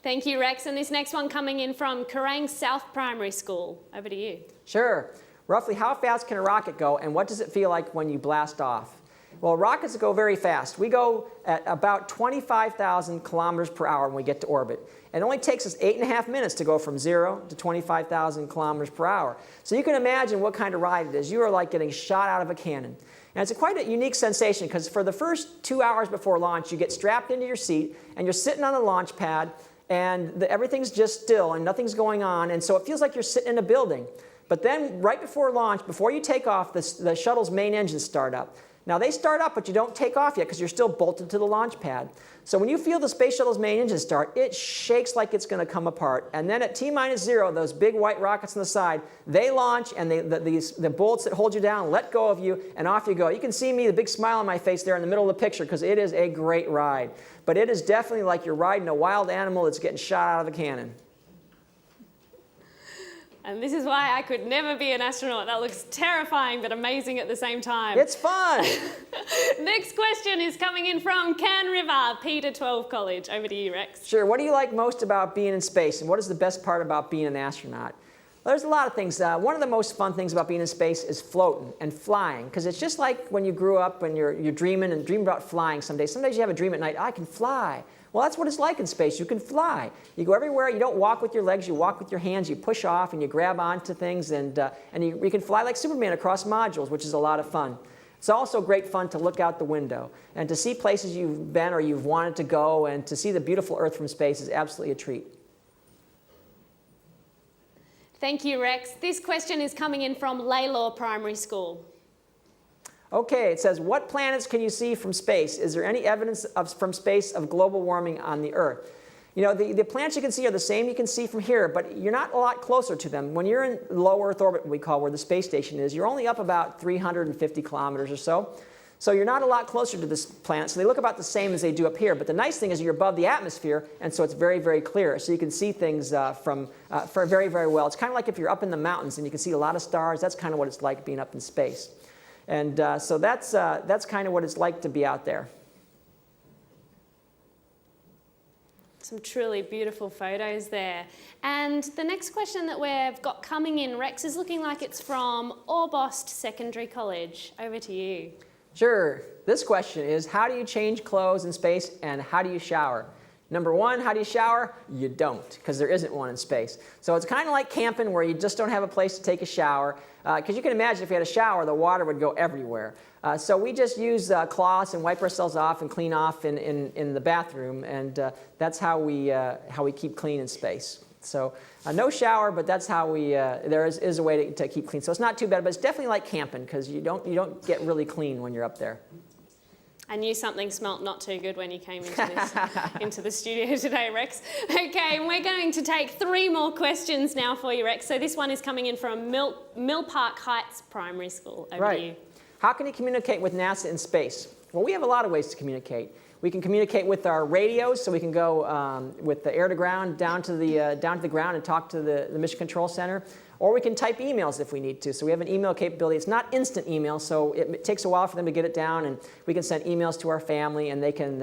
Thank you, Rex. And this next one coming in from Kerrang South Primary School. Over to you. Sure. Roughly how fast can a rocket go, and what does it feel like when you blast off? Well, rockets go very fast. We go at about 25,000 kilometers per hour when we get to orbit. It only takes us 8.5 minutes to go from 0 to 25,000 kilometers per hour. So you can imagine what kind of ride it is. You are like getting shot out of a cannon. And it's quite a unique sensation because for the first 2 hours before launch, you get strapped into your seat and you're sitting on the launch pad and everything's just still and nothing's going on. And so it feels like you're sitting in a building. But then right before launch, before you take off, the shuttle's main engines start up. Now they start up, but you don't take off yet because you're still bolted to the launch pad. So when you feel the space shuttle's main engine start, it shakes like it's going to come apart. And then at T-0, those big white rockets on the side, they launch and the bolts that hold you down let go of you and off you go. You can see me, the big smile on my face there in the middle of the picture because it is a great ride. But it is definitely like you're riding a wild animal that's getting shot out of a cannon. And this is why I could never be an astronaut. That looks terrifying but amazing at the same time. It's fun. Next question is coming in from Can River, Peter 12 College. Over to you, Rex. Sure. What do you like most about being in space, and what is the best part about being an astronaut? Well, there's a lot of things. One of the most fun things about being in space is floating and flying, because it's just like when you grew up and you're dreaming and dream about flying someday. Sometimes you have a dream at night, I can fly. Well, that's what it's like in space. You can fly. You go everywhere. You don't walk with your legs. You walk with your hands. You push off and you grab onto things, and you can fly like Superman across modules, which is a lot of fun. It's also great fun to look out the window and to see places you've been or you've wanted to go, and to see the beautiful Earth from space is absolutely a treat. Thank you, Rex. This question is coming in from Laylaw Primary School. Okay, it says, what planets can you see from space? Is there any evidence from space of global warming on the Earth? You know, the planets you can see are the same you can see from here, but you're not a lot closer to them. When you're in low Earth orbit, we call where the space station is, you're only up about 350 kilometers or so. So you're not a lot closer to this planet. So they look about the same as they do up here. But the nice thing is you're above the atmosphere, and so it's very, very clear. So you can see things very, very well. It's kind of like if you're up in the mountains and you can see a lot of stars. That's kind of what it's like being up in space. And so that's kind of what it's like to be out there. Some truly beautiful photos there. And the next question that we've got coming in, Rex, is looking like it's from Orbost Secondary College. Over to you. Sure. This question is, how do you change clothes in space, and how do you shower? Number one, how do you shower? You don't, because there isn't one in space. So it's kind of like camping where you just don't have a place to take a shower. Because you can imagine if you had a shower, the water would go everywhere. So we just use cloths and wipe ourselves off and clean off in the bathroom. And that's how we keep clean in space. So no shower, but that's how there is a way to keep clean. So it's not too bad, but it's definitely like camping because you don't get really clean when you're up there. I knew something smelt not too good when you came into the studio today, Rex. Okay, and we're going to take 3 more questions now for you, Rex. So this one is coming in from Mill Park Heights Primary School. Over to you. How can you communicate with NASA in space? Well, we have a lot of ways to communicate. We can communicate with our radios, so we can go with the air to ground down to the ground and talk to the Mission Control Center. Or we can type emails if we need to. So we have an email capability. It's not instant email, so it takes a while for them to get it down, and we can send emails to our family, and they can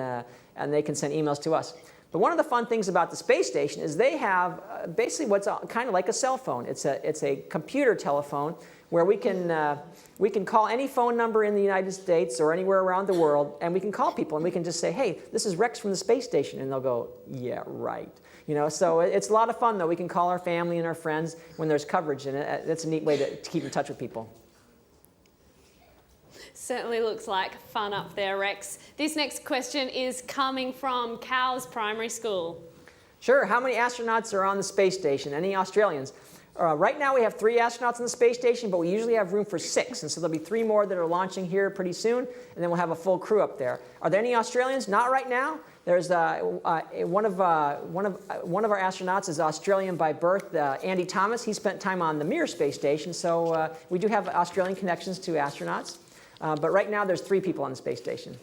send emails to us. But one of the fun things about the space station is they have basically what's kind of like a cell phone. It's a computer telephone where we can call any phone number in the United States or anywhere around the world, and we can call people, and we can just say, hey, this is Rex from the space station, and they'll go, yeah, right. You know, so it's a lot of fun, though. We can call our family and our friends when there's coverage, and that's a neat way to keep in touch with people. Certainly looks like fun up there, Rex. This next question is coming from Cowes Primary School. Sure. How many astronauts are on the space station? Any Australians? Right now we have 3 astronauts on the space station, but we usually have room for 6. And so there'll be 3 more that are launching here pretty soon, and then we'll have a full crew up there. Are there any Australians? Not right now. There's one of our astronauts is Australian by birth, Andy Thomas. He spent time on the Mir space station, so we do have Australian connections to astronauts. But right now, there's 3 people on the space station.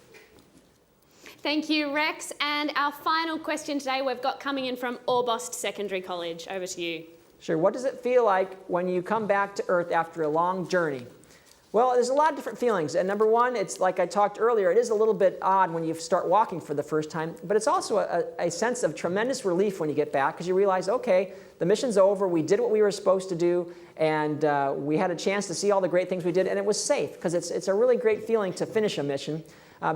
Thank you, Rex. And our final question today we've got coming in from Orbost Secondary College. Over to you. Sure. What does it feel like when you come back to Earth after a long journey? Well, there's a lot of different feelings. And number one, it's like I talked earlier, it is a little bit odd when you start walking for the first time, but it's also a sense of tremendous relief when you get back because you realize, okay, the mission's over, we did what we were supposed to do, and we had a chance to see all the great things we did, and it was safe because it's a really great feeling to finish a mission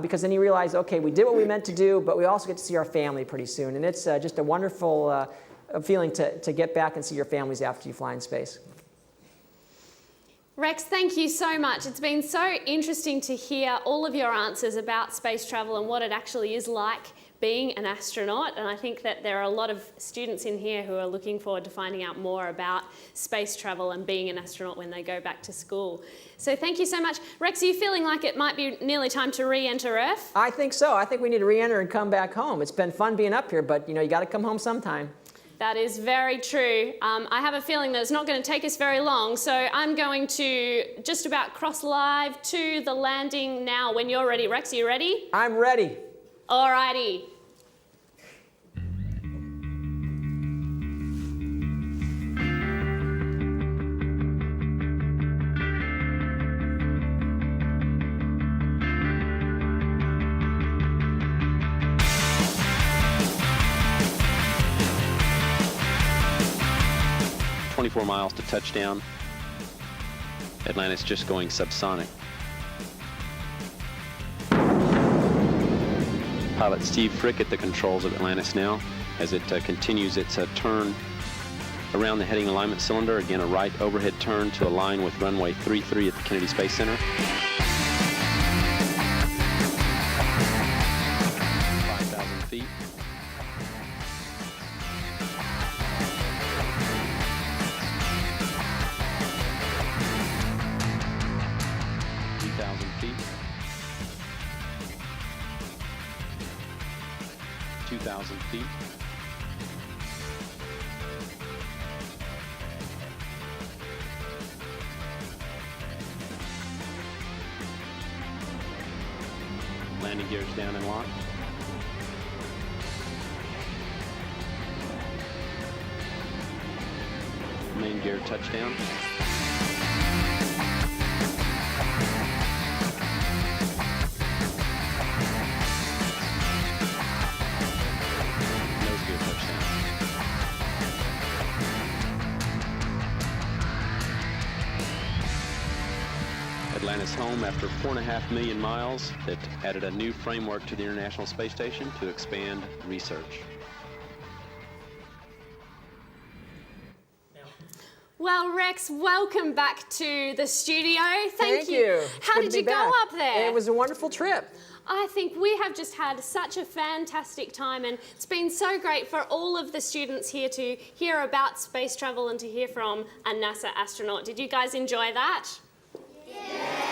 because then you realize, okay, we did what we meant to do, but we also get to see our family pretty soon. And it's just a wonderful feeling to get back and see your families after you fly in space. Rex, thank you so much. It's been so interesting to hear all of your answers about space travel and what it actually is like being an astronaut. And I think that there are a lot of students in here who are looking forward to finding out more about space travel and being an astronaut when they go back to school. So thank you so much. Rex, are you feeling like it might be nearly time to re-enter Earth? I think so. I think we need to re-enter and come back home. It's been fun being up here, but you got to come home sometime. That is very true. I have a feeling that it's not going to take us very long, so I'm going to just about cross live to the landing now when you're ready. Rex, are you ready? I'm ready. Alrighty. Miles to touchdown. Atlantis just going subsonic. Pilot Steve Frick at the controls of Atlantis now as it continues its turn around the heading alignment cylinder. Again, a right overhead turn to align with runway 33 at the Kennedy Space Center. 5,000 feet. 2,000 feet. Landing gears down and locked. Main gear touchdown. Atlantis home after 4.5 million miles that added a new framework to the International Space Station to expand research. Well, Rex, welcome back to the studio. Thank you. How did you go up there? It was a wonderful trip. I think we have just had such a fantastic time, and it's been so great for all of the students here to hear about space travel and to hear from a NASA astronaut. Did you guys enjoy that? Yes!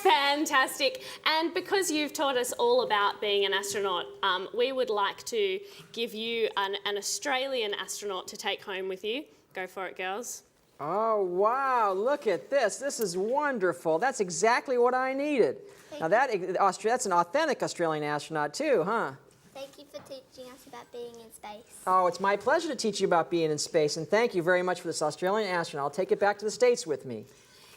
Fantastic. And because you've taught us all about being an astronaut, we would like to give you an Australian astronaut to take home with you. Go for it, girls. Oh, wow, look at this. This is wonderful. That's exactly what I needed. Now that's an authentic Australian astronaut too, huh? Thank you for teaching us about being in space. Oh, it's my pleasure to teach you about being in space, and thank you very much for this Australian astronaut. I'll take it back to the States with me.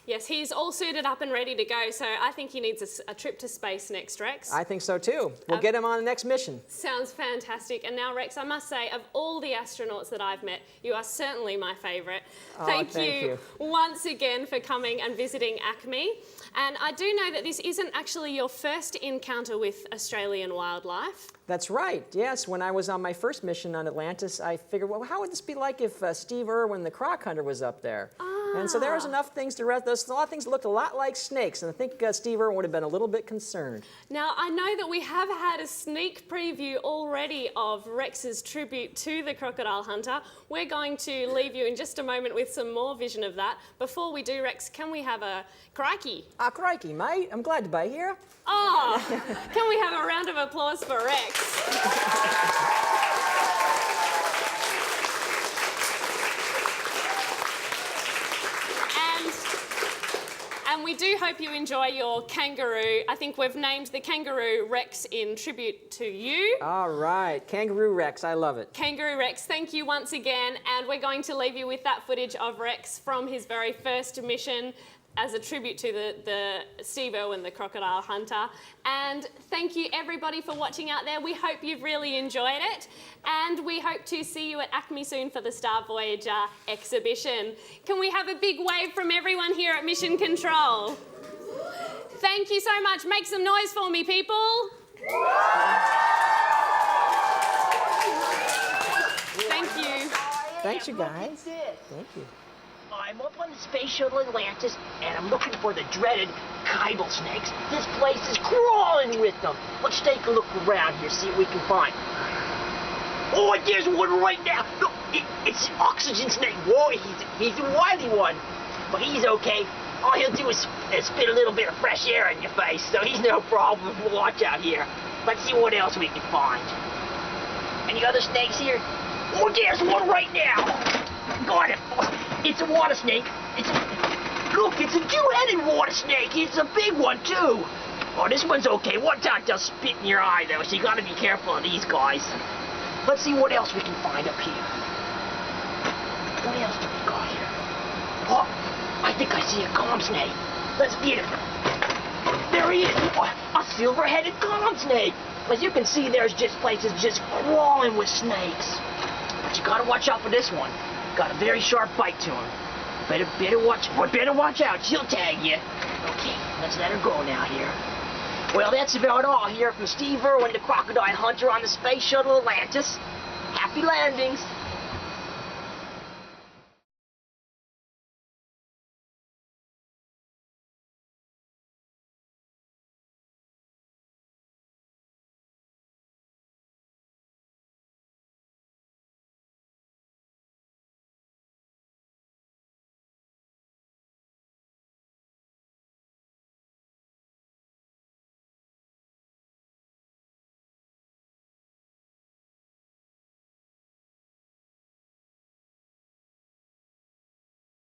Yes, he's all suited up and ready to go, so I think he needs a trip to space next, Rex. I think so too. We'll get him on the next mission. Sounds fantastic. And now, Rex, I must say, of all the astronauts that I've met, you are certainly my favourite. Oh, Thank you once again for coming and visiting ACME. And I do know that this isn't actually your first encounter with Australian wildlife. That's right, yes. When I was on my first mission on Atlantis, I figured, well, how would this be like if Steve Irwin, the croc hunter, was up there? And so there was enough things to rest. There's a lot of things that looked a lot like snakes, and I think Steve Irwin would have been a little bit concerned. Now, I know that we have had a sneak preview already of Rex's tribute to the crocodile hunter. We're going to leave you in just a moment with some more vision of that. Before we do, Rex, can we have a crikey? Crikey, mate. I'm glad to be here. Oh, can we have a round of applause for Rex? And we do hope you enjoy your kangaroo. I think we've named the kangaroo Rex in tribute to you. All right, Kangaroo Rex, I love it. Kangaroo Rex, thank you once again. And we're going to leave you with that footage of Rex from his very first mission as a tribute to the Steve Irwin, the crocodile hunter. And thank you everybody for watching out there. We hope you've really enjoyed it. And we hope to see you at Acme soon for the Star Voyager exhibition. Can we have a big wave from everyone here at Mission Control? Thank you so much. Make some noise for me, people. Thank you. Thanks, you guys. Thank you. I'm up on the Space Shuttle Atlantis, and I'm looking for the dreaded Kybal snakes. This place is crawling with them. Let's take a look around here, see what we can find. Oh, there's one right now. Look, it's the oxygen snake. Whoa, he's a wily one. But he's okay. All he'll do is spit a little bit of fresh air in your face, so he's no problem. Watch out here. Let's see what else we can find. Any other snakes here? Oh, there's one right now. Got it. It's a water snake. Look, it's a two-headed water snake. It's a big one, too. Oh, this one's okay. One time they'll spit in your eye, though, so you gotta be careful of these guys. Let's see what else we can find up here. What else do we got here? Oh, I think I see a calm snake. Let's get him. There he is. Oh, a silver-headed calm snake. As you can see, there's just places just crawling with snakes. But you gotta watch out for this one. Got a very sharp bite to him. Better watch out. She'll tag you. Okay, let's let her go now here. Well, that's about all here from Steve Irwin, the crocodile hunter on the Space Shuttle Atlantis. Happy landings.